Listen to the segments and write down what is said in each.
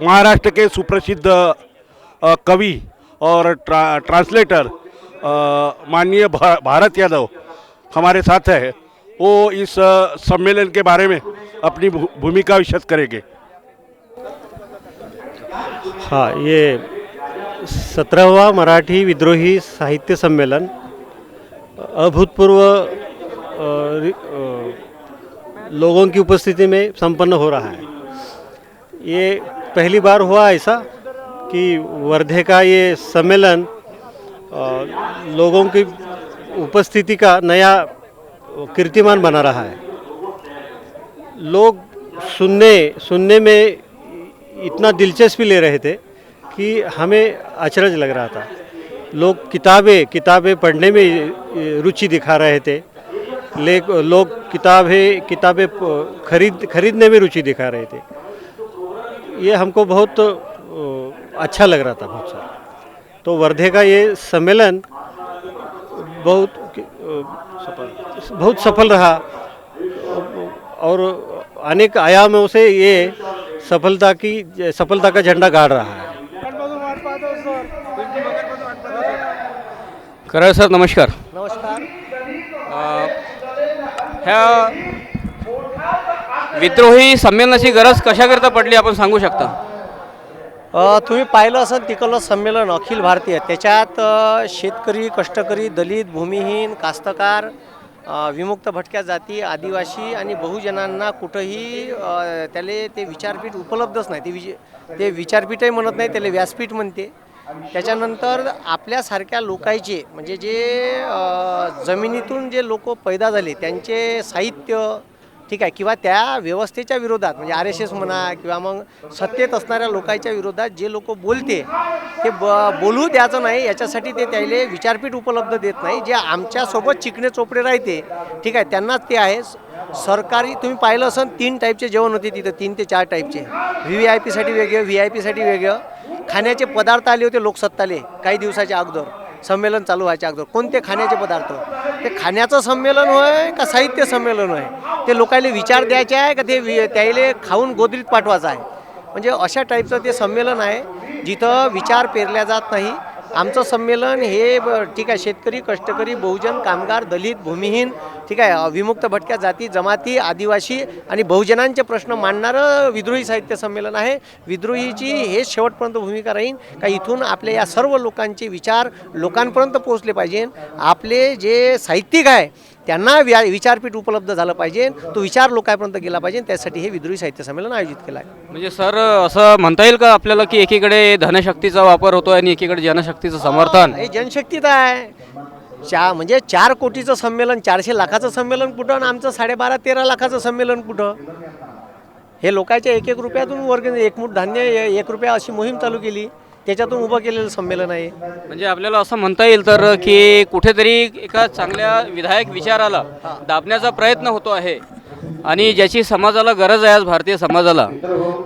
महाराष्ट्र के सुप्रसिद्ध कवि और ट्रांसलेटर माननीय भारत यादव हमारे साथ है। वो इस सम्मेलन के बारे में अपनी भूमिका विशद करेंगे। हाँ, ये 17वां मराठी विद्रोही साहित्य सम्मेलन अभूतपूर्व लोगों की उपस्थिति में संपन्न हो रहा है। ये पहली बार हुआ ऐसा कि वर्धे का ये सम्मेलन लोगों की उपस्थिति का नया कीर्तिमान बना रहा है। लोग सुनने में इतना दिलचस्पी ले रहे थे कि हमें अचरज लग रहा था। लोग किताबें पढ़ने में रुचि दिखा रहे थे। लोग किताबें खरीदने में रुचि दिखा रहे थे। ये हमको बहुत अच्छा लग रहा था, बहुत सारा। तो वर्धे का ये सम्मेलन बहुत सफल रहा और अनेक आयामों से ये सफलता का झंडा गाड़ रहा है। कराड सर नमस्कार। नमस्कार। ह्या विद्रोही संमेलनाची गरज कशाकरता पडली आपण सांगू शकता? तुम्ही पाहिलं असेल तिकडलं संमेलन अखिल भारतीय, त्याच्यात शेतकरी, कष्टकरी, दलित, भूमिहीन, कास्तकार, विमुक्त भटक्या जाती, आदिवासी आणि बहुजनांना कुठंही त्याले ते विचारपीठ उपलब्धच नाही। ते विचारपीठही म्हणत नाही, त्याला व्यासपीठ म्हणते। त्याच्यानंतर आपल्यासारख्या लोकांचे म्हणजे जे जमिनीतून जे लोक पैदा झाले त्यांचे साहित्य ठीक आहे किंवा त्या व्यवस्थेच्या विरोधात म्हणजे RSS म्हणा किंवा मग सत्तेत असणाऱ्या लोकांच्या विरोधात जे लोक बोलते ते बोलू द्यायचं नाही, याच्यासाठी ते त्याले विचारपीठ उपलब्ध देत नाही। जे आमच्यासोबत चिकणे चोपडे राहते ठीक आहे त्यांनाच ते आहे। सरकारी तुम्ही पाहिलं असेल 3 टाईपचे जेवण होते तिथं, 3 ते 4 टाईपचे। VIP साठी वेगळं, VIP साठी वेगळं। खाण्याचे पदार्थ आले होते लोकसत्ताले काही दिवसाच्या अगोदर, संमेलन चालू व्हायच्या अगोदर। कोणते खाण्याचे पदार्थ? ते खाण्याचं संमेलन होय का साहित्य संमेलन होय? ते लोकांना विचार द्यायचे आहे का ते त्याले खाऊन गोदरीत पाठवायचं आहे? म्हणजे अशा टाईपचं ते संमेलन आहे जिथं विचार पेरल्या जात नाही। आमचं संमेलन हे ठीक आहे शेतकरी, कष्टकरी, बहुजन, कामगार, दलित, भूमिहीन ठीक आहे, विमुक्त भटक्या जाती, जमाती, आदिवासी आणि बहुजनांचे प्रश्न मांडणारं विद्रोही साहित्य संमेलन आहे। विद्रोहीची हे शेवटपर्यंत भूमिका राहील का इथून आपल्या या सर्व लोकांचे विचार लोकांपर्यंत पोहोचले पाहिजे। आपले जे साहित्यिक आहे त्यांना विचारपीठ उपलब्ध झालं पाहिजे, तो विचार लोकांपर्यंत गेला पाहिजे। त्यासाठी हे विद्रोही साहित्य संमेलन आयोजित केलं आहे। म्हणजे सर असं म्हणता येईल का आपल्याला की एकीकडे धनशक्तीचा वापर होतो आणि एकीकडे जनशक्तीचं समर्थन? हे जनशक्तीच आहे। म्हणजे 4 कोटीचं संमेलन, 400 लाखाचं संमेलन कुठं आणि आमचं 12.5-13 लाखाचं संमेलन कुठं? हे लोकांच्या 1-1 रुपयातून वर्ग, एक मूठ धान्य 1 रुपया अशी मोहीम चालू केली, त्याच्यातून उभं केलेलं संमेलन आहे। म्हणजे आपल्याला असं म्हणता येईल तर की कुठेतरी एका चांगल्या विधायक विचाराला दाबण्याचा प्रयत्न होतो आहे आणि ज्याची समाजाला गरज आहे आज भारतीय समाजाला,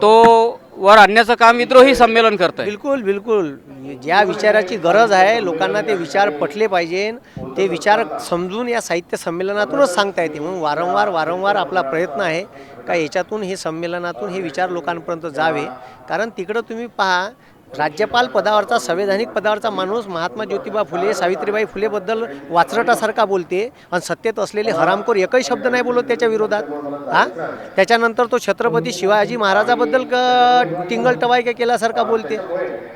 तो वर आणण्याचं काम विद्रोही संमेलन करतं आहे। बिलकुल ज्या विचाराची गरज आहे लोकांना ते विचार पटले पाहिजे, ते विचार समजून या साहित्य संमेलनातूनच सांगता येते। म्हणून वारंवार आपला प्रयत्न आहे का याच्यातून हे संमेलनातून हे विचार लोकांपर्यंत जावे। कारण तिकडं तुम्ही पहा, राज्यपाल पदावरचा, संवैधानिक पदावरचा माणूस महात्मा ज्योतिबा फुले, सावित्रीबाई फुलेबद्दल वाचरटासारखा बोलते आणि सत्तेत असलेले हरामखोर एकही शब्द नाही बोलत त्याच्या विरोधात। त्याच्यानंतर तो छत्रपती शिवाजी महाराजाबद्दल टिंगल टवाळक्या केल्यासारखा बोलते।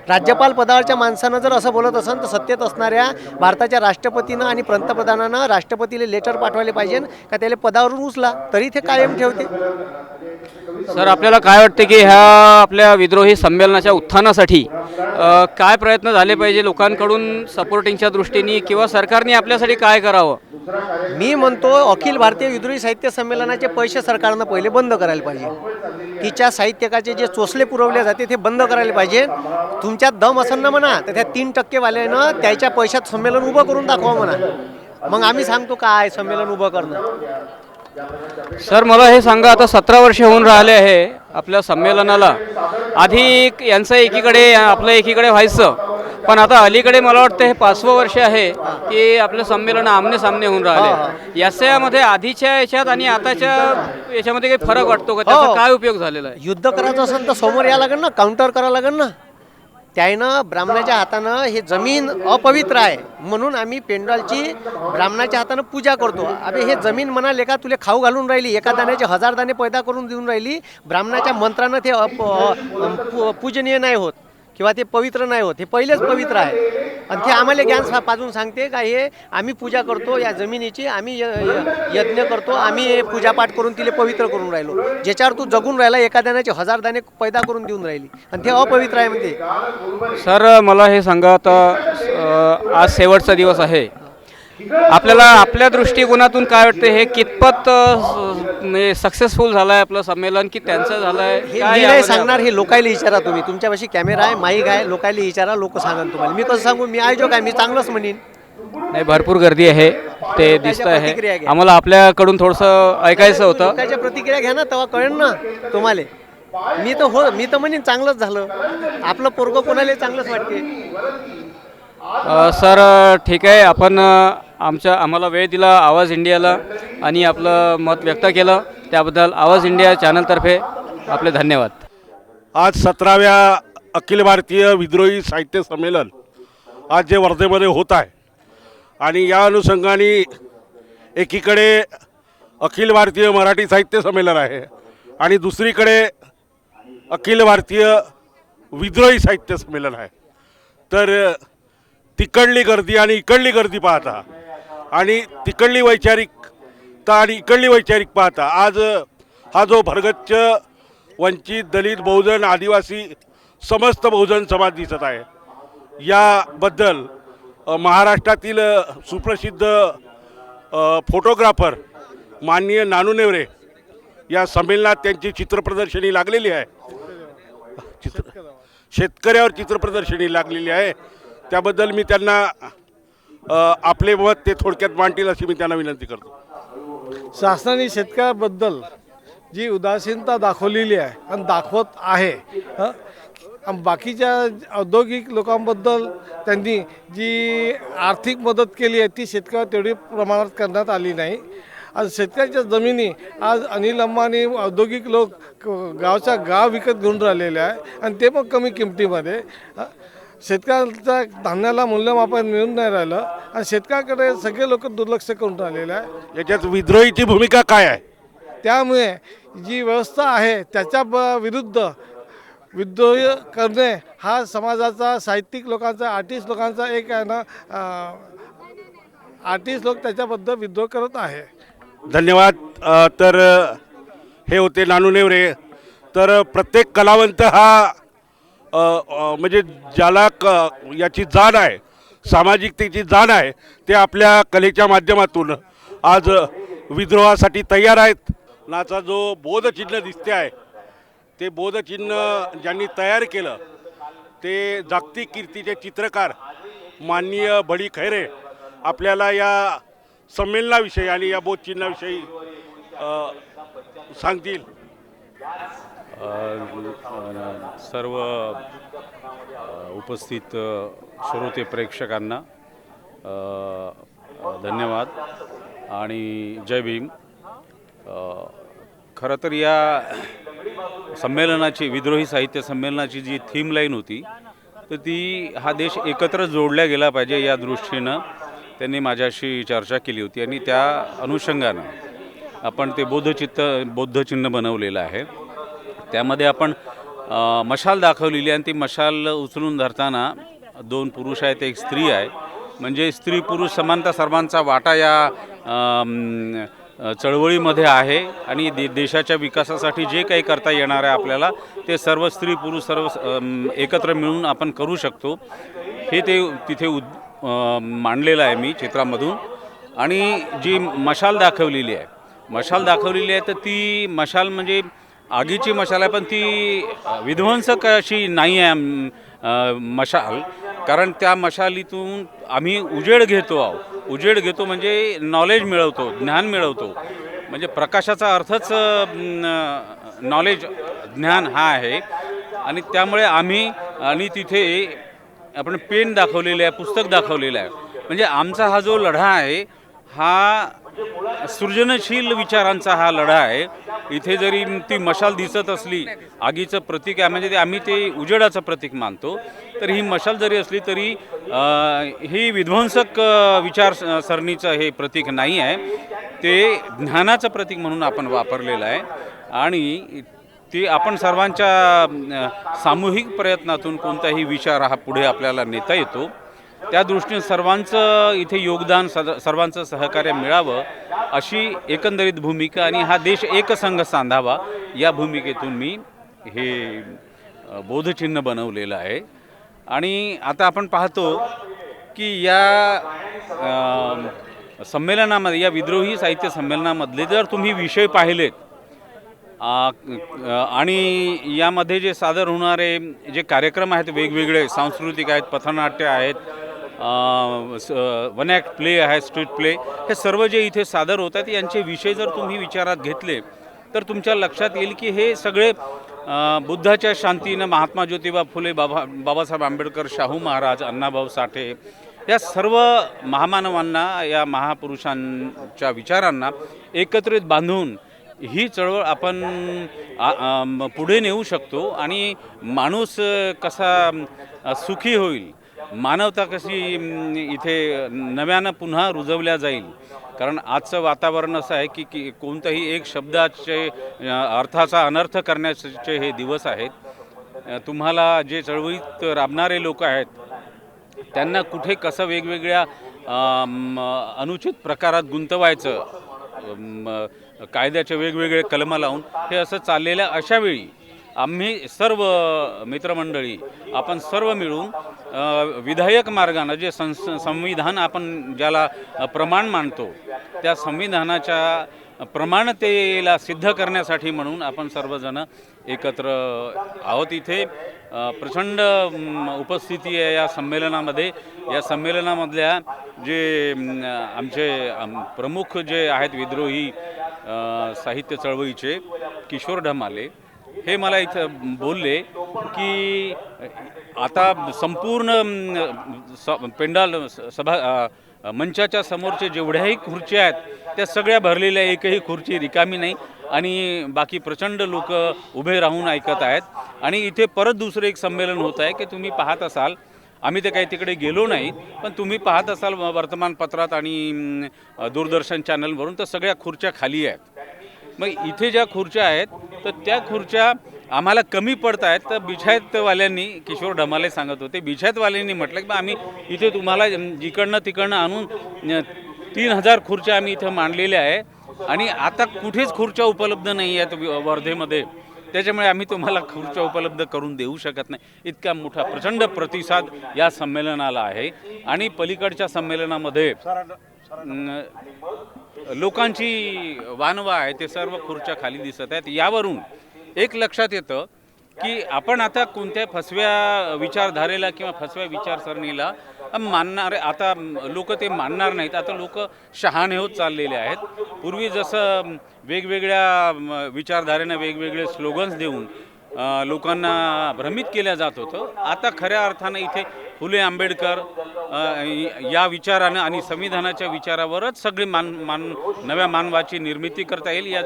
राज्यपाल पदावरच्या माणसानं जर असं बोलत असेल तर सत्तेत असणाऱ्या भारताच्या राष्ट्रपतीनं आणि पंतप्रधानानं राष्ट्रपतीला लेटर पाठवायला पाहिजे का त्याला पदावरून उचला, तरी ते कायम ठेवते। सर आपल्याला काय वाटते की ह्या आपल्या विद्रोही संमेलनाच्या उत्थानासाठी काय प्रयत्न झाले पाहिजे लोकांकडून सपोर्टिंगच्या दृष्टीने किंवा सरकारने आपल्यासाठी काय करावं? मी म्हणतो अखिल भारतीय विद्रोही साहित्य संमेलनाचे पैसे सरकारनं पहिले बंद करायला पाहिजे। तिच्या साहित्यकाचे जे चोचले पुरवले जाते ते बंद करायला पाहिजे। तुमच्यात दम असेल ना म्हणा तर त्या 3% वाल्यानं त्याच्या पैशात संमेलन उभं करून दाखवा म्हणा, मग आम्ही सांगतो काय संमेलन उभं करणं। सर मला हे सांगा, आता 17 वर्ष होऊन राहिले आहे आपल्या संमेलनाला। आधी यांचं एकीकडे आपलं एकीकडे व्हायचं पण आता अलीकडे मला वाटतं हे 5वं वर्ष आहे की आपलं संमेलन आमने सामने होऊन राहिले. याच्यामध्ये आधीच्या याच्यात आणि आताच्या याच्यामध्ये काही फरक वाटतो का? त्याचा काय उपयोग झालेला आहे? युद्ध करायचं असेल तर समोर या लागेल ना, काउंटर करावं लागेल ना. त्यानं ब्राह्मणाच्या हातानं हे जमीन अपवित्र आहे म्हणून आम्ही पेंडॉलची ब्राह्मणाच्या हातानं पूजा करतो. अबे हे जमीन म्हणाले का तुले खाऊ घालून राहिली, एका दाण्याचे 1000 दाणे पैदा करून देऊन राहिली. ब्राह्मणाच्या मंत्रानं ते पूजनीय नाही होत किंवा ते पवित्र नाही होत. हे पहिलेच पवित्र आहे आणि ते आम्हाला ज्ञान पाजून सांगते का हे आम्ही पूजा करतो या जमिनीची, आम्ही यज्ञ करतो, आम्ही पूजापाठ करून तिला पवित्र करून राहिलो. ज्याच्यावर तू जगून राहिला एका दाण्याचे 1000 दाणे पैदा करून देऊन राहिली आणि ते अपवित्र आहे म्हणते. सर मला हे सांगा, आता आज शेवटचा दिवस आहे, आपल्याला आपल्या दृष्टिकोनातून काय वाटतं, हे कितपत सक्सेसफुल झालं आहे आपलं संमेलन की त्यांचं झालं आहे? हे मी नाही सांगणार, हे लोकायला विचारा तुम्ही. तुमच्यापाशी कॅमेरा आहे, माईक आहे, लोकायला विचारा, लोक सांगाल तुम्हाला. मी कसं सांगू, मी आयोजक आहे, मी चांगलंच म्हणेन. नाही, भरपूर गर्दी आहे ते दिसत प्रतिक्रिया आहे. घ्या. आम्हाला आपल्याकडून थोडंसं ऐकायचं होतं. लोकांच्या प्रतिक्रिया घ्या ना, तेव्हा कळेल ना तुम्हाला. मी तर म्हणेन चांगलंच झालं. आपलं पोरगं कोणाला चांगलंच वाटते. सर ठीक आहे, आपण आम्हाला वेळ दिला आवाज इंडियाला आणि आपलं मत व्यक्त केलं त्याबद्दल आवाज इंडिया चॅनलतर्फे आपले धन्यवाद. आज 17व्या अखिल भारतीय विद्रोही साहित्य संमेलन आज जे वर्धेमध्ये होत आहे आणि या अनुषंगाने एकीकडे अखिल भारतीय मराठी साहित्य संमेलन आहे आणि दुसरीकडे अखिल भारतीय विद्रोही साहित्य संमेलन आहे. तर तिकडली गर्दी आणि इकडली गर्दी पाहता आणि तिकडली वैचारिकता आणि इकडली वैचारिक पाहता आज हा जो भरगच्च वंचित, दलित, बहुजन, आदिवासी समस्त बहुजन समाज दिसत आहे. याबद्दल महाराष्ट्रातील सुप्रसिद्ध फोटोग्राफर माननीय नानू नेवरे या संमेलनात त्यांची चित्रप्रदर्शनी लागलेली आहे. शेतकऱ्यावर चित्रप्रदर्शनी लागलेली आहे. त्याबद्दल मी त्यांना आपले मत ते थोडक्यात मांडतील अशी मी त्यांना विनंती करतो. शासनाने शेतकऱ्याबद्दल जी उदासीनता दाखवलेली आहे आणि दाखवत आहे, बाकीच्या औद्योगिक लोकांबद्दल त्यांनी जी आर्थिक मदत केली आहे ती शेतकऱ्याला तेवढी प्रमाणात करण्यात आली नाही. आज शेतकऱ्याच्या जमिनी आज अनिल अंबानी औद्योगिक लोक गावच्या गाव विकत घेऊन राहिलेले आहे आणि ते पण कमी किमतीमध्ये. शेतकऱ्याच्या धान्याला मूल्यमापन मिळून नाही राहिलं आणि शेतकऱ्याकडे सगळे लोक दुर्लक्ष करून राहिलेले आहे. याच्यात विद्रोहीची भूमिका काय आहे? त्यामुळे जी व्यवस्था आहे त्याच्या विरुद्ध विद्रोह करणे हा समाजाचा, साहित्यिक लोकांचा, आर्टिस्ट लोकांचा एक आहे ना, आर्टिस्ट लोक त्याच्याबद्दल विद्रोह करत आहे. धन्यवाद. तर हे होते नानू नेवरे. तर प्रत्येक कलावंत हा म्हणजे ज्याला याची जाण आहे, सामाजिकतेची जाण आहे, ते आपल्या कलेच्या माध्यमातून आज विद्रोहासाठी तयार आहेत. नाचा जो बोधचिन्ह दिसते आहे ते बोधचिन्ह ज्यांनी तयार केलं ते जागतिक कीर्तीचे चित्रकार माननीय बडी खैरे आपल्याला या संमेलनाविषयी आणि या बोधचिन्हाविषयी सांगतील. सर्व उपस्थित श्रोते प्रेक्षकांना धन्यवाद आणि जय भीम. खरं तर या संमेलनाची, विद्रोही साहित्य संमेलनाची जी थीम लाईन होती तर ती हा देश एकत्र जोडला गेला पाहिजे या दृष्टीनं त्यांनी माझ्याशी चर्चा केली होती आणि त्या अनुषंगानं आपण ते बोधचिन्ह बनवलेलं आहे. त्यामध्ये आपण मशाल दाखवलेली आणि ती मशाल उचलून धरताना 2 पुरुष आहेत, एक स्त्री आहे. म्हणजे स्त्री पुरुष समानता सर्वांचा वाटा या चळवळीमध्ये आहे आणि देशाच्या विकासासाठी जे काही करता येणार आहे आपल्याला ते सर्व स्त्री पुरुष सर्व एकत्र मिळून आपण करू शकतो. हे ते तिथे मांडलेलं आहे मी चित्रामधून. आणि जी मशाल दाखवलेली आहे तर ती मशाल म्हणजे आगीची मशाल आहे, पण ती विध्वंसक अशी नाही आहे मशाल. कारण त्या मशालीतून आम्ही उजेड घेतो म्हणजे नॉलेज मिळवतो, ज्ञान मिळवतो. म्हणजे प्रकाशाचा अर्थच नॉलेज, ज्ञान हा आहे. आणि त्यामुळे आम्ही आणि तिथे आपण पेन दाखवलेलं आहे, पुस्तक दाखवलेलं आहे. म्हणजे आमचा हा जो लढा आहे हा सृजनशील विचारांचा हा लढा आहे. इथे जरी ती मशाल दिसत असली, आगीचं प्रतीक आहे, म्हणजे आम्ही ते उजेडाचं प्रतीक मानतो, तर ही मशाल जरी असली तरी ही विध्वंसक विचारसरणीचं हे प्रतीक नाही आहे, ते ज्ञानाचं प्रतीक म्हणून आपण वापरलेलं आहे. आणि ते आपण सर्वांच्या सामूहिक प्रयत्नातून कोणताही विचार हा पुढे आपल्याला नेता येतो. त्या दृष्टीने सर्वांचं इथे योगदान, सर्वांचं सहकार्य मिळावं अशी एकंदरीत भूमिका आणि हा देश एकसंघ सांधावा या भूमिकेतून मी हे बोधचिन्ह बनवलेलं आहे. आणि आता आपण पाहतो की या संमेलनामध्ये, या विद्रोही साहित्य संमेलनामधले जर तुम्ही विषय पाहिलेत आणि यामध्ये जे सादर होणारे जे कार्यक्रम आहेत वेगवेगळे सांस्कृतिक आहेत, पथनाट्य आहेत, वन ॲक्ट प्ले आहे, स्ट्रीट प्ले, हे सर्व जे इथे सादर होतात यांचे विषय जर तुम्ही विचारात घेतले तर तुमच्या लक्षात येईल की हे सगळे बुद्धाच्या शांतीनं, महात्मा ज्योतिबा फुले, बाबासाहेब आंबेडकर, शाहू महाराज, अण्णाभाऊ साठे या सर्व महामानवांना, या महापुरुषांच्या विचारांना एकत्रित बांधून ही चळवळ आपण पुढे नेऊ शकतो. आणि माणूस कसा सुखी होईल, मानवता कशी इथे नव्यानं पुन्हा रुजवल्या जाईल. कारण आजचं वातावरण असं आहे की कोणताही एक शब्दाचे अर्थाचा अनर्थ करण्याचे हे दिवस आहेत. तुम्हाला जे चळवळीत राबणारे लोक आहेत त्यांना कुठे कसं वेगवेगळ्या अनुचित प्रकारात गुंतवायचं, कायद्याचे वेगवेगळे कलमं लावून हे असं चाललेल्या अशावेळी आम्ही सर्व मित्रमंडळी, आपण सर्व मिळून विधायक मार्गानं जे संविधान आपण ज्याला प्रमाण मानतो, त्या संविधानाच्या प्रमाणतेला सिद्ध करण्यासाठी म्हणून आपण सर्वजण एकत्र आहोत. इथे प्रचंड उपस्थिती आहे या संमेलनामध्ये. या संमेलनामधल्या जे आमचे प्रमुख जे आहेत विद्रोही साहित्य चळवळीचे, किशोर ढमाले, हे मला इथं बोलले की आता संपूर्ण पेंडाल सभा मंचाच्या समोरचे जेवढ्याही खुर्च्या आहेत त्या सगळ्या भरलेल्या, एकही खुर्ची रिकामी नाही आणि बाकी प्रचंड लोक उभे राहून ऐकत आहेत. आणि इथे परत दुसरं एक संमेलन होत आहे की तुम्ही पाहत असाल, आम्ही ते काही तिकडे गेलो नाही, पण तुम्ही पाहत असाल वर्तमानपत्रात आणि दूरदर्शन चॅनलवरून, तर सगळ्या खुर्च्या खाली आहेत. मग इथे ज्या खुर्च्या आहेत तर त्या खुर्च्या आम्हाला कमी पडत आहेत. तर बिछायतवाल्यांनी, किशोर ढमाले सांगत होते, बिछायतवाल्यांनी म्हटलं की आम्ही इथे तुम्हाला जिकडनं तिकडनं आणून 3000 खुर्च्या आम्ही इथं मांडलेल्या आहे आणि आता कुठेच खुर्च्या उपलब्ध नाही आहेत वर्धेमध्ये, त्याच्यामुळे आम्ही तुम्हाला खुर्च्या उपलब्ध करून देऊ शकत नाही. इतका मोठा प्रचंड प्रतिसाद या संमेलनाला आहे. आणि पलीकडच्या संमेलनामध्ये लोकांची वानवा आहे, ते सर्व खुर्च्या खाली दिसत आहेत. यावरून एक लक्षात येतं की आपण आता कोणत्या फसव्या विचारधारेला किंवा फसव्या विचारसरणीला मानणारे आता लोक ते मानणार नाहीत. आता लोक शहाणे होत चाललेले आहेत. पूर्वी जसं वेगवेगळ्या विचारधारेनं वेगवेगळे स्लोगन्स देऊन लोकांना भ्रमित केल्या जात होतं, आता खऱ्या अर्थानं इथे फुले आंबेडकर या विचारानं आणि संविधानाच्या विचारावरच सगळे नव्या मानवाची निर्मिती करता येईल, या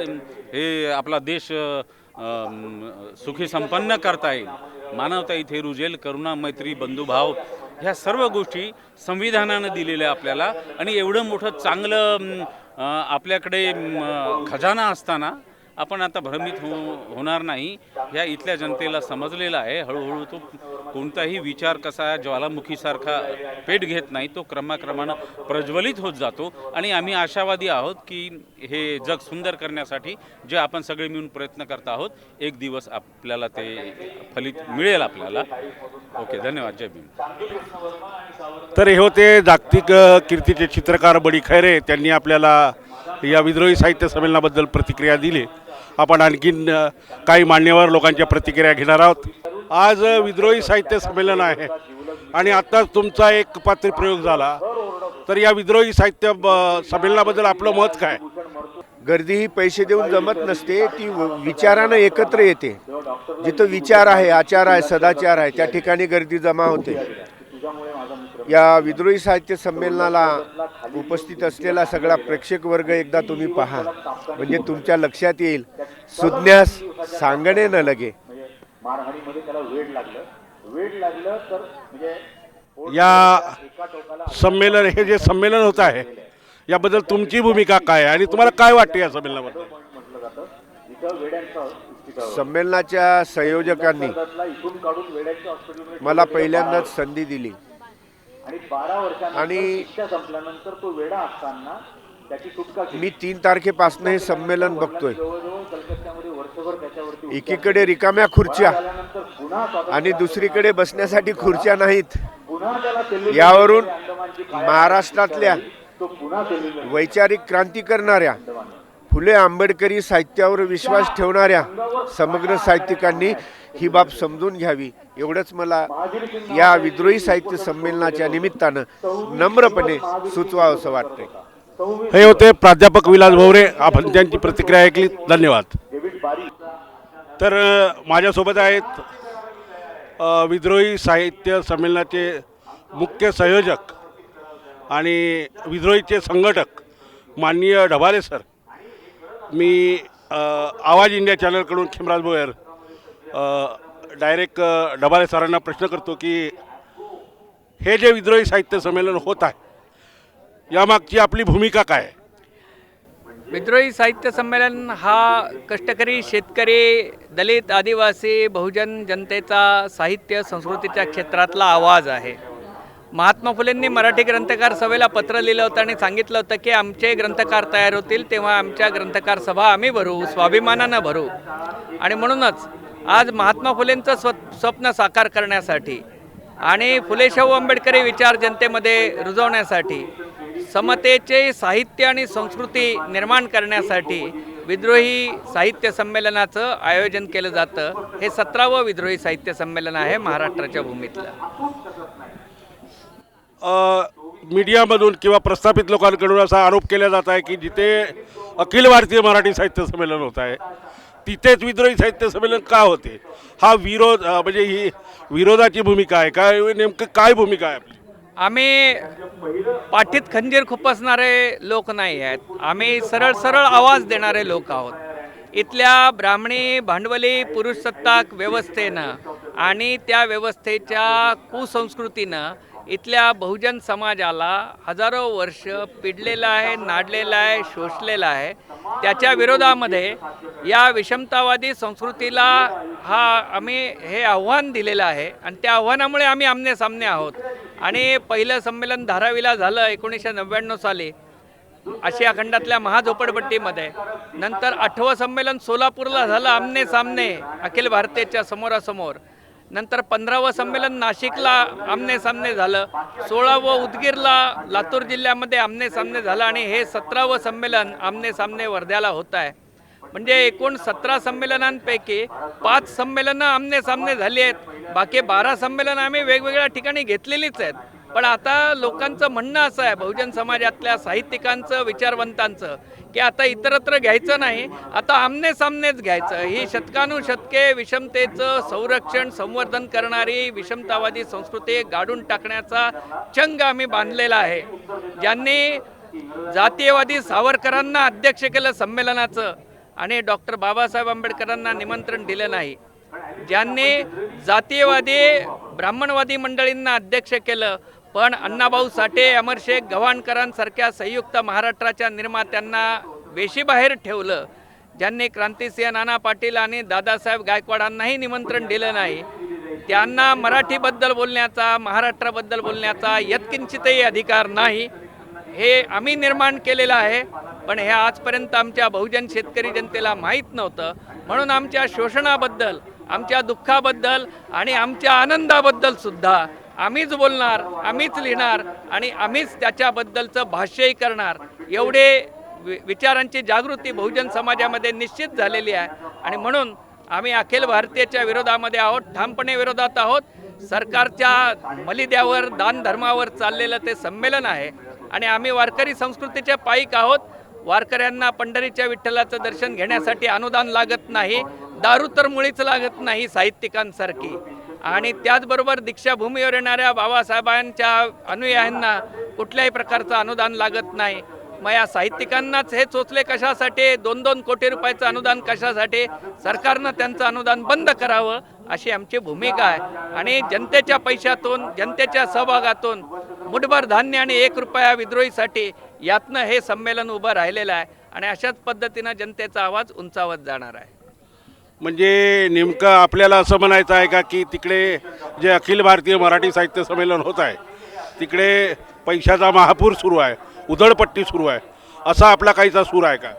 हे आपला देश सुखी संपन्न करता येईल, मानवता इथे रुजेल, करुणा, मैत्री, बंधुभाव, ह्या सर्व गोष्टी संविधानानं दिलेल्या आपल्याला. आणि एवढं मोठं चांगलं आपल्याकडे खजाना असताना आपण आता भ्रमित होणार नाही, ह्या इथल्या जनतेला समजलेलं आहे. हळूहळू तो कोणताही विचार कसा ज्वालामुखीसारखा पेट घेत नाही, तो क्रमाक्रमानं प्रज्वलित होत जातो. आणि आम्ही आशावादी आहोत की हे जग सुंदर करण्यासाठी जे आपण सगळे मिळून प्रयत्न करत आहोत, एक दिवस आपल्याला ते फलित मिळेल आपल्याला. ओके, धन्यवाद. जय भीम. तर हे होते जागतिक कीर्तीचे चित्रकार बडी खैरे. त्यांनी आपल्याला या विद्रोही साहित्य संमेलनाबद्दल प्रतिक्रिया दिली. आपण आणखीन काही मान्यवर लोकांच्या प्रतिक्रिया घेणार आहोत. आज विद्रोही साहित्य संमेलन आहे आणि आत्ताच तुमचा एक पात्रीप्रयोग झाला, तर या विद्रोही साहित्य संमेलनाबद्दल आपलं मत काय? गर्दी ही पैसे देऊन जमत नसते, ती विचारानं एकत्र येते. जिथं विचार आहे, आचार आहे, सदाचार आहे, त्या ठिकाणी गर्दी जमा होते. या विद्रोही साहित्य संमेलनाला उपस्थित असलेला सगळा प्रेक्षक वर्ग एकदा तुम्ही पहा, म्हणजे तुमच्या लक्षात येईल सुज्ञास सांगणे न लगे. या संमेलन हे जे संमेलन होत आहे याबद्दल तुमची भूमिका काय आहे आणि तुम्हाला काय वाटते या संमेलनाबद्दल? संमेलनाच्या संयोजकांनी मला पहिल्यांदाच संधी दिली आणि मी 3 तारखेपासून हे संमेलन बघतोय. एकीकडे रिकाम्या खुर्च्या आणि दुसरीकडे बसण्यासाठी खुर्च्या नाहीत. यावरून महाराष्ट्रातल्या वैचारिक क्रांती करणाऱ्या फुले आंबेडकरी साहित्यावर विश्वास ठेवणाऱ्या समग्र साहित्यिकांनी ही बाब समजून घ्यावी, एवढंच मला या विद्रोही साहित्य संमेलनाच्या निमित्तानं नम्रपणे सुचवावंसं वाटतंय. हे होते प्राध्यापक विलास भोवरे. आपण त्यांची प्रतिक्रिया ऐकली. धन्यवाद. तर माझ्यासोबत आहेत विद्रोही साहित्य संमेलनाचे मुख्य संयोजक आणि विद्रोहीचे संघटक माननीय ढबाले सर. मी आवाज इंडिया चॅनलकडून खिमराज भोयर डायरेक्ट ढबाले सरांना प्रश्न करतो की हे जे विद्रोही साहित्य संमेलन होत आहे यामागची आपली भूमिका काय आहे? विद्रोही साहित्य संमेलन हा कष्टकरी, शेतकरी, दलित, आदिवासी, बहुजन जनतेचा साहित्य संस्कृतीच्या क्षेत्रातला आवाज आहे. महात्मा फुलेंनी मराठी ग्रंथकार सभेला पत्र लिहिलं होतं आणि सांगितलं होतं की आमचे ग्रंथकार तयार होतील तेव्हा आमच्या ग्रंथकार सभा आम्ही भरू, स्वाभिमानानं भरू. आणि म्हणूनच आज महात्मा फुलेंचं स्वप्न साकार करण्यासाठी आणि फुले शाहू आंबेडकरी विचार जनतेमध्ये रुजवण्यासाठी, समतेचे साहित्य आणि संस्कृती निर्माण करण्यासाठी विद्रोही साहित्य संमेलनाचं आयोजन केलं जातं. हे 17वं विद्रोही साहित्य संमेलन आहे महाराष्ट्राच्या भूमीतलं. मीडियामधून किंवा प्रस्थापित लोकांकडून असा आरोप केला जात आहे की जिथे अखिल भारतीय मराठी साहित्य संमेलन होत आहे तिथेच विद्रोही साहित्य संमेलन का होते? हा विरोध म्हणजे ही विरोधाची भूमिका आहे काय? नेमकं काय भूमिका आहे आपली? आम्ही पाठीत खंजीर खुपसणारे लोक नाही आहेत. आम्ही सरळ सरळ आवाज देणारे लोक आहोत. इथल्या ब्राह्मणी भांडवली पुरुषसत्ताक व्यवस्थेनं आणि त्या व्यवस्थेच्या कुसंस्कृतीनं इथल्या बहुजन समाजाला हजारो वर्ष पिडलेलं आहे, नाडलेलं आहे, शोषलेलं आहे. त्याच्या विरोधामध्ये या विषमतावादी संस्कृतीला आम्ही हे आव्हान दिलेलं आहे आणि त्या आव्हानामुळे आम्ही आमने-सामने आहोत. आणि पहिलं संमेलन धारावीला झालं 1999 साली आशिया खंडातल्या महाझोपडपट्टीमध्ये. नंतर 8वं संमेलन सोलापूरला झालं आमने-सामने अखिल भारतीयच्या समोरासमोर. नंतर 15वं संमेलन नाशिकला आमने-सामने झालं. 16वं उदगीरला लातूर जिल्ह्यामध्ये आमने-सामने झालं आणि हे 17वं संमेलन आमने-सामने वर्ध्याला होत आहे. म्हणजे एकूण 17 संमेलनांपैकी 5 संमेलनं आमने-सामने झाली आहेत. बाकी 12 संमेलनं आम्ही वेगवेगळ्या ठिकाणी घेतलेलीच आहेत. पण आता लोकांचं म्हणणं असं आहे, बहुजन समाजातल्या साहित्यिकांचं, विचारवंतांचं, की आता इतरत्र घ्यायचं नाही, आता आमने-सामनेच घ्यायचं. ही शतकानुशतके विषमतेचं संरक्षण संवर्धन करणारी विषमतावादी संस्कृती गाडून टाकण्याचा चंग आम्ही बांधलेला आहे. ज्यांनी जातीयवादी सावरकरांना अध्यक्ष केलं संमेलनाचं आणि डॉक्टर बाबासाहेब आंबेडकरांना निमंत्रण दिलं नाही, ज्यांनी जातीयवादी ब्राह्मणवादी मंडळींना अध्यक्ष केलं पण अण्णाभाऊ साठे, अमरशेख गव्हाणकरांसारख्या संयुक्त महाराष्ट्राच्या निर्मात्यांना वेशीबाहेर ठेवलं, ज्यांनी क्रांतिसिंह नाना पाटील आणि दादासाहेब गायकवाडांनाही निमंत्रण दिलं नाही, त्यांना मराठीबद्दल बोलण्याचा, महाराष्ट्राबद्दल बोलण्याचा यत्किंचितही अधिकार नाही. हे आम्ही निर्माण केलेलं आहे. पण हे आजपर्यंत आमच्या बहुजन शेतकरी जनतेला माहीत नव्हतं. म्हणून आमच्या शोषणाबद्दल, आमच्या दुःखाबद्दल आणि आमच्या आनंदाबद्दल सुद्धा आम्हीच बोलणार, आम्हीच लिहिणार आणि आम्हीच त्याच्याबद्दलचं भाष्यही करणार. एवढे विचारांची जागृती बहुजन समाजामध्ये निश्चित झालेली आहे. आणि म्हणून आम्ही अखिल भारतीयच्या विरोधामध्ये आहोत, ठामपणे विरोधात आहोत. सरकारच्या मलिद्यावर, दान धर्मावर चाललेलं ते संमेलन आहे आणि आम्ही वारकरी संस्कृतीचे पाईक आहोत. वारकऱ्यांना पंढरीच्या विठ्ठलाचं दर्शन घेण्यासाठी अनुदान लागत नाही, दारू तर मुळीच लागत नाही साहित्यिकांसारखी. आणि त्याचबरोबर दीक्षाभूमीवर येणाऱ्या बाबासाहेबांच्या अनुयायांना कुठल्याही प्रकारचं अनुदान लागत नाही. मग या साहित्यिकांनाच हे चोचले कशासाठी, 2-2 कोटी रुपयाचं अनुदान कशासाठी, सरकारनं त्यांचं अनुदान बंद करावं अशी आमची भूमिका आहे. आणि जनतेच्या पैशातून, जनतेच्या सहभागातून मुठभर धान्य आणि 1 रुपया विद्रोहीसाठी यातनं हे संमेलन उभं राहिलेलं आहे आणि अशाच पद्धतीनं जनतेचा आवाज उंचावत जाणार आहे. म्हणजे नेमकं आपल्याला असं म्हणायचं आहे का की तिकडे जे अखिल भारतीय मराठी साहित्य संमेलन होत आहे तिकडे पैशाचा महापूर सुरू आहे, उधळपट्टी सुरू आहे, असा आपला काहीचा सूर आहे का?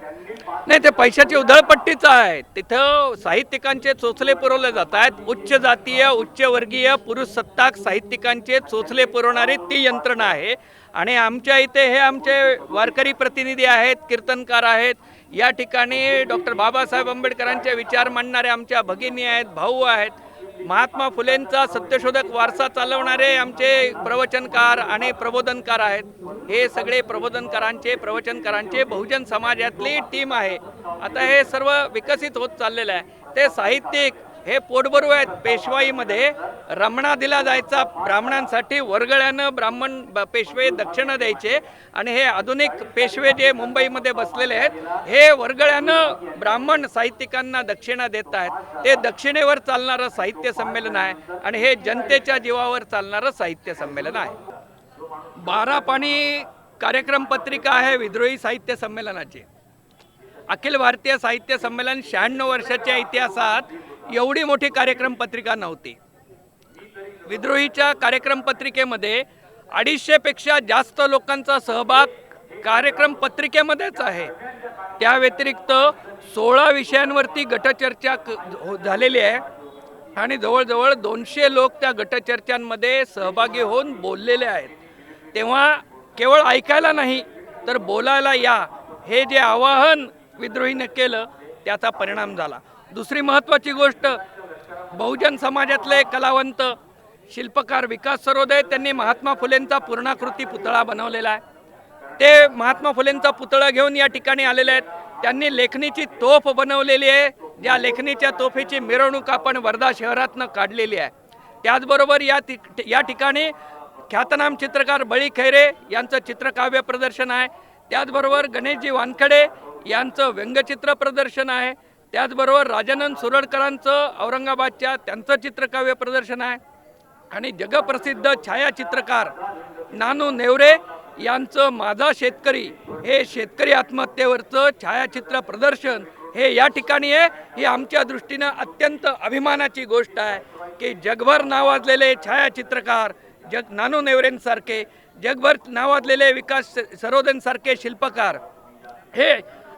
नाही, ते पैशाची उधळपट्टीच आहे. तिथं साहित्यिकांचे चोचले पुरवले जात आहेत. उच्च जातीय, उच्चवर्गीय, पुरुषसत्ताक साहित्यिकांचे चोचले पुरवणारी ती यंत्रणा आहे. आणि आमच्या इथे हे आमचे वारकरी प्रतिनिधी आहेत, कीर्तनकार आहेत. या ठिकाणी डॉक्टर बाबासाहेब आंबेडकरांचे विचार मांडणारे आमच्या भगिनी आहेत, भाऊ आहेत. महात्मा फुलेंचा सत्यशोधक वारसा चालवणारे आमचे प्रवचनकार आणि प्रबोधनकार आहेत. हे सगळे प्रबोधनकारांचे, प्रवचनकारांचे बहुजन समाजातली टीम आहे. आता हे सर्व विकसित होत चाललेलं आहे. ते साहित्यिक हे पोटभरू आहेत. पेशवाईमध्ये रमणा दिला जायचा ब्राह्मणांसाठी, वरगळ्यानं पेशवे दक्षिणा द्यायचे. आणि हे आधुनिक पेशवे जे मुंबईमध्ये बसलेले आहेत हे वरगळ्यानं ब्राह्मण साहित्यिकांना दक्षिणा देत आहेत. ते दक्षिणेवर चालणारं साहित्य संमेलन आहे आणि हे जनतेच्या जीवावर चालणारं साहित्य संमेलन आहे. 12 पानी कार्यक्रम पत्रिका आहे विद्रोही साहित्य संमेलनाची. अखिल भारतीय साहित्य संमेलन 96 वर्षाच्या इतिहासात एवढी मोठी कार्यक्रम पत्रिका नव्हती. विद्रोहीच्या कार्यक्रम पत्रिकेमध्ये 250 पेक्षा जास्त लोकांचा सहभाग कार्यक्रम पत्रिकेमध्येच आहे. त्या व्यतिरिक्त 16 विषयांवरती गटचर्चा झालेली आहे आणि जवळजवळ 200 लोक त्या गटचर्चांमध्ये सहभागी होऊन बोललेले आहेत. तेव्हा केवळ ऐकायला नाही तर बोलायला या, हे जे आवाहन विद्रोहीने केलं त्याचा परिणाम झाला. दुसरी महत्त्वाची गोष्ट, बहुजन समाजातले कलावंत शिल्पकार विकास सरोदे त्यांनी महात्मा फुलेंचा पूर्णाकृती पुतळा बनवलेला आहे. ते महात्मा फुलेंचा पुतळा घेऊन या ठिकाणी आलेले आहेत. त्यांनी लेखणीची तोफ बनवलेली आहे. ज्या लेखणीच्या तोफेची मिरवणूक आपण वर्धा शहरातनं काढलेली आहे. त्याचबरोबर या ठिकाणी ख्यातनाम चित्रकार बळी खैरे यांचं चित्रकाव्य प्रदर्शन आहे. त्याचबरोबर गणेशजी वानखडे यांचं व्यंगचित्र प्रदर्शन आहे. त्याचबरोबर राजानंद सुरडकरांचं औरंगाबादच्या त्यांचं चित्रकाव्य प्रदर्शन आहे. आणि जगप्रसिद्ध छायाचित्रकार नानू नेवरे यांचं माझा शेतकरी हे शेतकरी आत्महत्येवरचं छायाचित्र प्रदर्शन हे या ठिकाणी आहे. ही आमच्या दृष्टीनं अत्यंत अभिमानाची गोष्ट आहे की जगभर नावाजलेले छायाचित्रकार नानू नेवरेंसारखे, जगभर नावाजलेले विकास सरोदेंसारखे शिल्पकार हे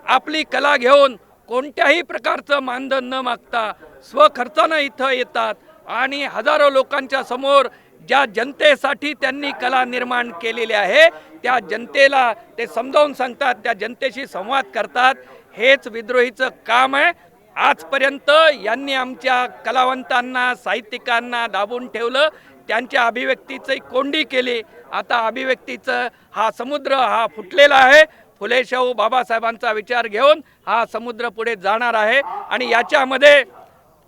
आपली कला घेऊन कोणत्याही प्रकारचं मानधन न मागता स्वखर्चानं इथं येतात आणि हजारो लोकांच्या समोर ज्या जनतेसाठी त्यांनी कला निर्माण केलेली आहे त्या जनतेला ते समजावून सांगतात, त्या जनतेशी संवाद करतात. हेच विद्रोहीचं काम आहे. आजपर्यंत यांनी आमच्या कलावंतांना, साहित्यिकांना दाबून ठेवलं, त्यांच्या अभिव्यक्तीची कोंडी केली. आता अभिव्यक्तीचं हा समुद्र हा फुटलेला आहे. फुले शाहू बाबासाहेबांचा विचार घेऊन हा समुद्र पुढे जाणार आहे. आणि याच्यामध्ये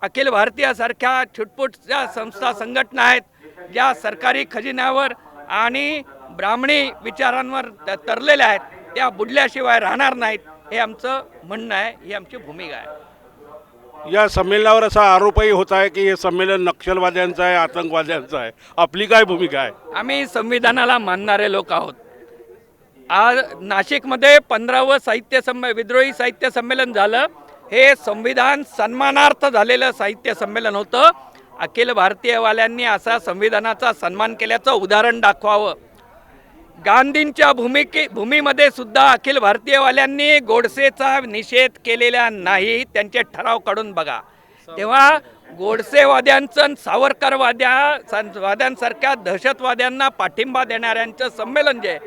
अखिल भारतीयासारख्या छुटपुटच्या संस्था, संघटना आहेत ज्या सरकारी खजिन्यावर आणि ब्राह्मणी विचारांवर तरलेल्या आहेत, त्या बुडल्याशिवाय राहणार नाहीत. हे आमचं म्हणणं आहे, ही आमची भूमिका आहे. या संमेलनावर असा आरोपही होत आहे की हे संमेलन नक्षलवाद्यांचं आहे, आतंकवाद्यांचं आहे. आपली काय भूमिका आहे? आम्ही संविधानाला मानणारे लोक आहोत. आज नाशिकमध्ये 15वं विद्रोही साहित्य संमेलन झालं. हे संविधान सन्मानार्थ झालेलं साहित्य संमेलन होतं. अखिल भारतीयवाल्यांनी असा संविधानाचा सन्मान केल्याचं उदाहरण दाखवावं. गांधींच्या भूमीमध्ये सुद्धा अखिल भारतीयवाल्यांनी गोडसेचा निषेध केलेला नाही. त्यांचे ठराव काढून बघा. तेव्हा गोडसेवाद्यांचं, सावरकरवाद्यांसारख्या दहशतवाद्यांना पाठिंबा देणाऱ्यांचं संमेलन जे आहे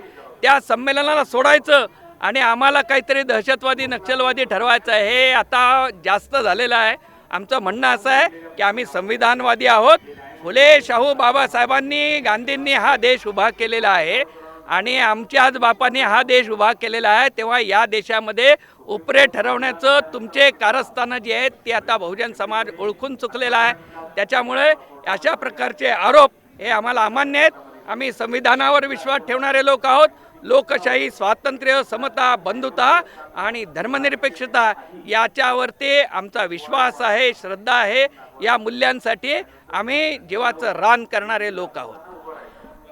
त्या संमेलनाला सोडायचं आणि आम्हाला काहीतरी दहशतवादी, नक्षलवादी ठरवायचं आहे, हे आता जास्त झालेलं आहे. आमचं म्हणणं असं आहे की आम्ही संविधानवादी आहोत. फुले शाहू बाबासाहेबांनी, गांधींनी हा देश उभा केलेला आहे आणि आमच्याच बापाने हा देश उभा केलेला आहे, तेव्हा या देशामध्ये उपरे ठरवण्याचं तुमचे कारस्थानं जी आहेत ती आता बहुजन समाज ओळखून चुकलेला आहे. त्याच्यामुळे अशा प्रकारचे आरोप हे आम्हाला अमान्य आहेत. आम्ही संविधानावर विश्वास ठेवणारे लोक आहोत. लोकशाही, स्वातंत्र्य, समता, बंधुता आणि धर्मनिरपेक्षता याच्यावरती आमचा विश्वास आहे, श्रद्धा आहे. या मूल्यांसाठी आम्ही जीवाचं रान करणारे लोक आहोत.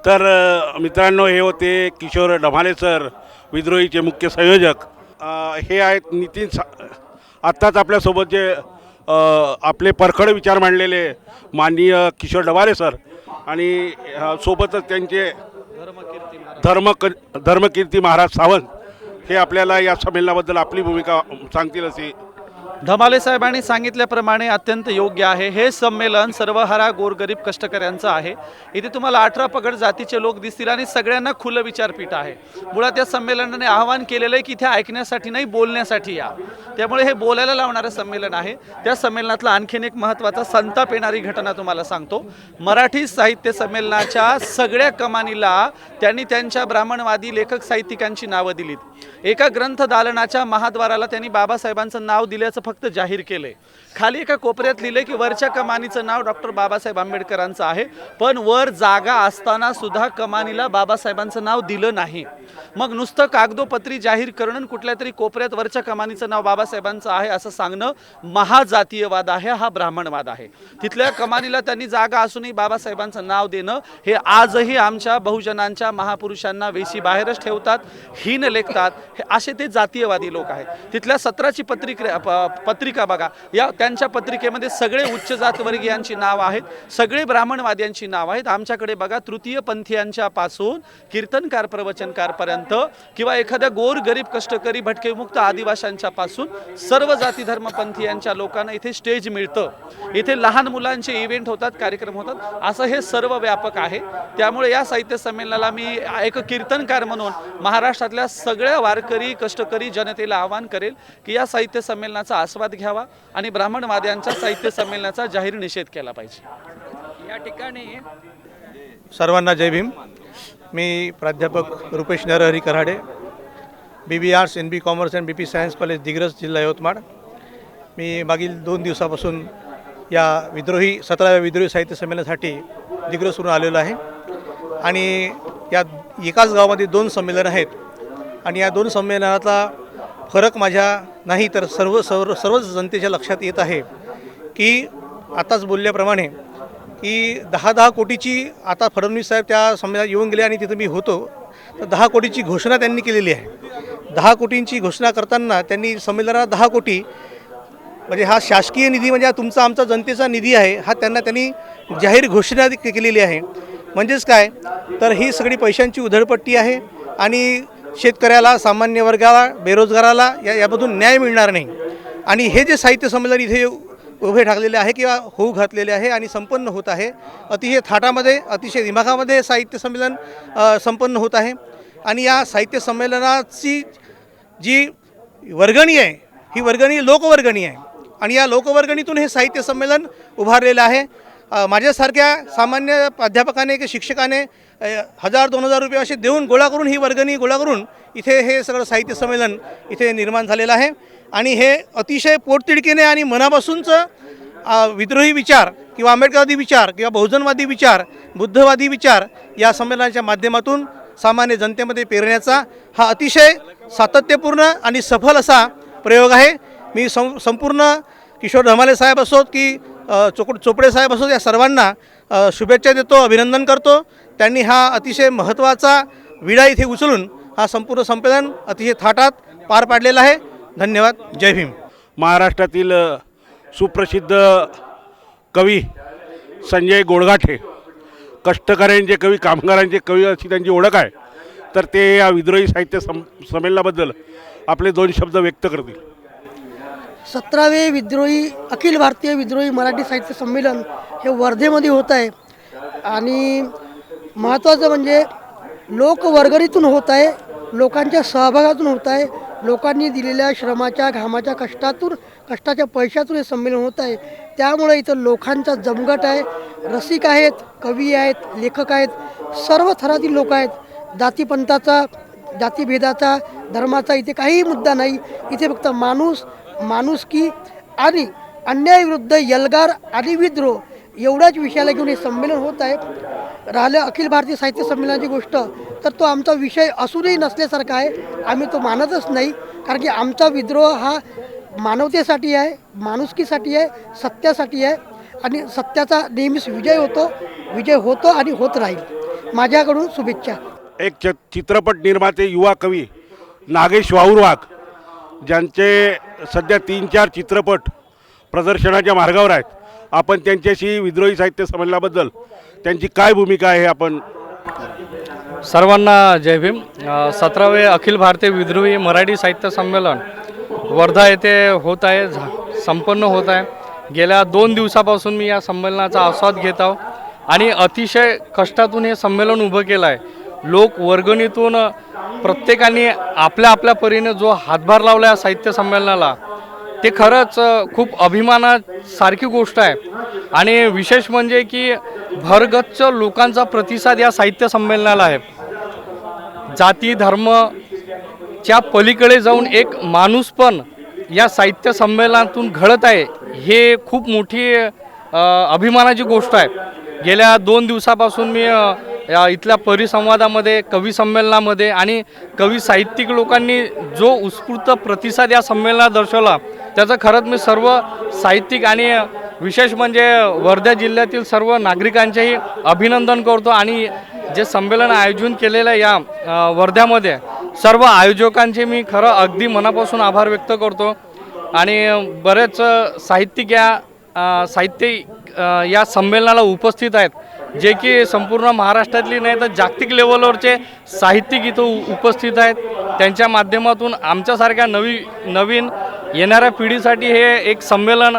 तर मित्रांनो, हे होते किशोर ढमाले सर, विद्रोहीचे मुख्य संयोजक. हे आहेत आत्ताच आपल्यासोबत जे आपले परखड विचार मांडलेले माननीय किशोर ढमाले सर आणि सोबतच त्यांचे धर्मकीर्ती महाराज सावंत हे आपल्याला या संमेलनाबद्दल आपली भूमिका सांगतील अशी. ढमाले साहेबांनी सांगितल्याप्रमाणे अत्यंत योग्य आहे. हे संमेलन सर्वहारा गोरगरीब कष्टकऱ्यांचं आहे. इथे तुम्हाला 18 पगड जातीचे लोक दिसतील आणि सगळ्यांना खुलं विचारपीठ आहे. मुळात या संमेलनाने आवाहन केलेलं आहे की इथे ऐकण्यासाठी नाही, बोलण्यासाठी या. त्यामुळे हे बोलायला लावणारं संमेलन आहे. त्या संमेलनातला आणखीन एक महत्त्वाचा संताप येणारी घटना तुम्हाला सांगतो. मराठी साहित्य संमेलनाच्या सगळ्या कमानीला त्यांनी त्यांच्या ब्राह्मणवादी लेखक साहित्यिकांची नावं दिलीत. एका ग्रंथ दालनाच्या महाद्वाराला त्यांनी बाबासाहेबांचं नाव दिल्याचं फक्त जाहीर केले. खाली एका कोपऱ्यात लिहिले की वरच्या कमानीचं नाव डॉक्टर बाबासाहेब आंबेडकरांचं आहे, पण वर जागा असताना सुद्धा कमानीला बाबासाहेबांचं नाव दिलं नाही. मग नुसतं कागदोपत्री जाहीर करणं, कुठल्या तरी कोपऱ्यात वरच्या कमानीचं नाव बाबासाहेबांचं आहे असं सांगणं महाजातीयवाद आहे, हा ब्राह्मणवाद आहे. तिथल्या कमानीला त्यांनी जागा असूनही बाबासाहेबांचं नाव देणं हे आजही आमच्या बहुजनांच्या महापुरुषांना वेशी बाहेरच ठेवतात, हीन लेखतात. हे असे ते जातीयवादी लोक आहेत. तिथल्या 17ची पत्रिका बघा. या त्यांच्या पत्रिकेमध्ये सगळे उच्च जातवर्गीयांची नाव आहेत, सगळे ब्राह्मणवाद्यांची नाव आहेत. आमच्याकडे बघा तृतीय पंथीयांच्या पासून कीर्तनकार प्रवचनकार पर्यंत किंवा एखाद्या गोर गरीब कष्टकरी भटके मुक्त आदिवाशांच्या पासून सर्व जाती धर्मपंथीयांच्या लोकांना इथे स्टेज मिळतं. इथे लहान मुलांचे इव्हेंट होतात, कार्यक्रम होतात. असं हे सर्व व्यापक आहे. त्यामुळे या साहित्य संमेलनाला मी एक कीर्तनकार म्हणून महाराष्ट्रातल्या सगळ्या वारकरी कष्टकरी जनतेला आवाहन करेल की या साहित्य संमेलनाचा आस्वाद घ्यावा आणि ब्राह्मणवाद्यांच्या साहित्य संमेलनाचा जाहीर निषेध केला पाहिजे. या ठिकाणी सर्वांना जय भीम. मी प्राध्यापक Rupesh Narhari Karade, BB arts, NB commerce and BP science college Digras, जिल्हा यवतमाळ. मी मागील 2 दिवसापासून या 17व्या विद्रोही साहित्य संमेलनासाठी दिग्रसवरून आलेलो आहे. आणि या एकाच गावामध्ये 2 संमेलनं आहेत आणि या 2 संमेलनातला फरक माझ्या नाही तर सर्वच जनतेच्या लक्षात येत आहे की आताच बोलल्याप्रमाणे की 10 कोटीची आता फडणवीस साहेब त्या संमेलनात येऊन गेले आणि तिथं मी होतो. तर 10 कोटीची घोषणा त्यांनी केलेली आहे. 10 कोटींची घोषणा करताना त्यांनी संमेलनात 10 कोटी म्हणजे हा शासकीय निधी, म्हणजे हा तुमचा आमचा जनतेचा निधी आहे, हा त्यांनी जाहीर घोषणा केलेली आहे. म्हणजेच काय तर ही सगळी पैशांची उधळपट्टी आहे आणि शेतकऱ्याला, सामान्य वर्गाला, बेरोजगाराला यामधून न्याय मिळणार नाही. आणि हे जे साहित्य संमेलन इथे उभे ठाकलेले आहे किंवा होऊ घातलेले आहे आणि संपन्न होत आहे, अतिशय थाटामध्ये, अतिशय दिमागामध्ये साहित्य संमेलन संपन्न होत आहे. आणि या साहित्य संमेलनाची जी वर्गणी आहे ही वर्गणी लोकवर्गणी आहे आणि या लोकवर्गणीतून हे साहित्य संमेलन उभारलेलं आहे. माझ्यासारख्या सामान्य प्राध्यापकाने किंवा शिक्षकाने 1000-2000 रुपये असे देऊन गोळा करून ही वर्गणी गोळा करून इथे हे सगळं साहित्य संमेलन इथे निर्माण झालेलं आहे. आणि हे अतिशय पोटतिडकीने आणि मनापासूनचं विद्रोही विचार किंवा आंबेडकरवादी विचार किंवा बहुजनवादी विचार, बुद्धवादी विचार या संमेलनाच्या माध्यमातून सामान्य जनतेमध्ये पेरण्याचा हा अतिशय सातत्यपूर्ण आणि सफल असा प्रयोग आहे. मी संपूर्ण किशोर ढमाले साहेब असोत की चोपडे साहेब असोत, या सर्वांना शुभेच्छा देतो, अभिनंदन करतो. त्यांनी हा अतिशय महत्त्वाचा विडा इथे उचलून हा संपूर्ण संमेलन अतिशय थाटात पार पाडलेला आहे. धन्यवाद. जय भीम. महाराष्ट्रातील सुप्रसिद्ध कवी संजय गोडगाठे, कष्टकऱ्यांचे कवी, कामगारांचे कवी अशी त्यांची ओळख आहे. तर ते या विद्रोही साहित्य संमेलनाबद्दल आपले 2 शब्द व्यक्त करतील. 17वे विद्रोही अखिल भारतीय विद्रोही मराठी साहित्य संमेलन हे वर्धेमध्ये होत आहे. आणि महत्त्वाचं म्हणजे लोकवर्गणीतून होत आहे, लोकांच्या सहभागातून होत आहे, लोकांनी दिलेल्या श्रमाच्या, घामाच्या, कष्टाच्या पैशातून हे संमेलन होत आहे. त्यामुळे इथं लोकांचा जमघट आहे, रसिक आहेत, कवी आहेत, लेखक आहेत, सर्व थरातील लोक आहेत. जातीपंथाचा, जातीभेदाचा, धर्माचा इथे काहीही मुद्दा नाही. इथे फक्त माणुसकी आणि अन्यायाविरुद्ध एल्गार आणि विद्रोह एवढ्याच विषयाला घेऊन हे संमेलन होत आहे. राहिलं अखिल भारतीय साहित्य संमेलनाची गोष्ट, तर तो आमचा विषय असूनही नसल्यासारखा आहे. आम्ही तो मानतच नाही, कारण की आमचा विद्रोह हा मानवतेसाठी आहे, माणुसकीसाठी आहे, सत्यासाठी आहे आणि सत्याचा नेहमीच विजय होतो आणि होत राहील. माझ्याकडून शुभेच्छा. एक चित्रपट निर्माते युवा कवी नागेश वाहुरवाघ, ज्यांचे सध्या 3-4 चित्रपट प्रदर्शनाच्या मार्गावर आहेत. आपण त्यांच्याशी विद्रोही साहित्य संमेलनाबद्दल त्यांची काय भूमिका आहे आपण सर्वांना जय भीम. 17वे अखिल भारतीय विद्रोही मराठी साहित्य संमेलन वर्धा येथे होत आहे, संपन्न होत आहे. गेल्या 2 दिवसापासून मी या संमेलनाचा आस्वाद घेत आहो आणि अतिशय कष्टातून हे संमेलन उभं केलं आहे. लोक वर्गणीतून प्रत्येकाने आपल्या आपल्या परीने जो हातभार लावला या साहित्य संमेलनाला, ते खरंच खूप अभिमानासारखी गोष्ट आहे. आणि विशेष म्हणजे की भरगच्च लोकांचा प्रतिसाद या साहित्य संमेलनाला आहे. जाती धर्मच्या पलीकडे जाऊन एक माणूसपण या साहित्य संमेलनातून घडत आहे, हे खूप मोठी अभिमानाची गोष्ट आहे. गेल्या 2 दिवसापासून मी इथल्या परिसंवादामध्ये, कवी संमेलनामध्ये आणि कवी साहित्यिक लोकांनी जो उत्स्फूर्त प्रतिसाद या संमेलनात दर्शवला, त्याचं खरंच मी सर्व साहित्यिक आणि विशेष म्हणजे वर्धा जिल्ह्यातील सर्व नागरिकांचेही अभिनंदन करतो. आणि जे संमेलन आयोजन केलेलं आहे या वर्ध्यामध्ये, सर्व आयोजकांचे मी खरं अगदी मनापासून आभार व्यक्त करतो. आणि बरेच साहित्यिक या संमेलनाला उपस्थित आहेत, जे की संपूर्ण महाराष्ट्रातली नाही तर जागतिक लेवलवरचे साहित्यिक इथं उपस्थित आहेत. त्यांच्या माध्यमातून आमच्यासारख्या नवीन येणाऱ्या पिढीसाठी हे एक संमेलन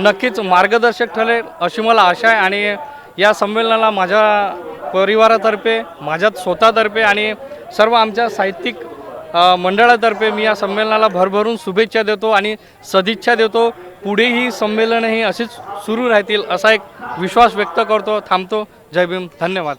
नक्कीच मार्गदर्शक ठरेल अशी मला आशा आहे. आणि या संमेलनाला माझ्या परिवारातर्फे, माझ्या स्वतःतर्फे आणि सर्व आमच्या साहित्यिक मंडळातर्फे मी या संमेलनाला भरभरून शुभेच्छा देतो आणि सदिच्छा देतो. पुढेही संमेलनं ही अशीच सुरू राहतील असा एक विश्वास व्यक्त करतो. थांबतो. जय भीम. धन्यवाद.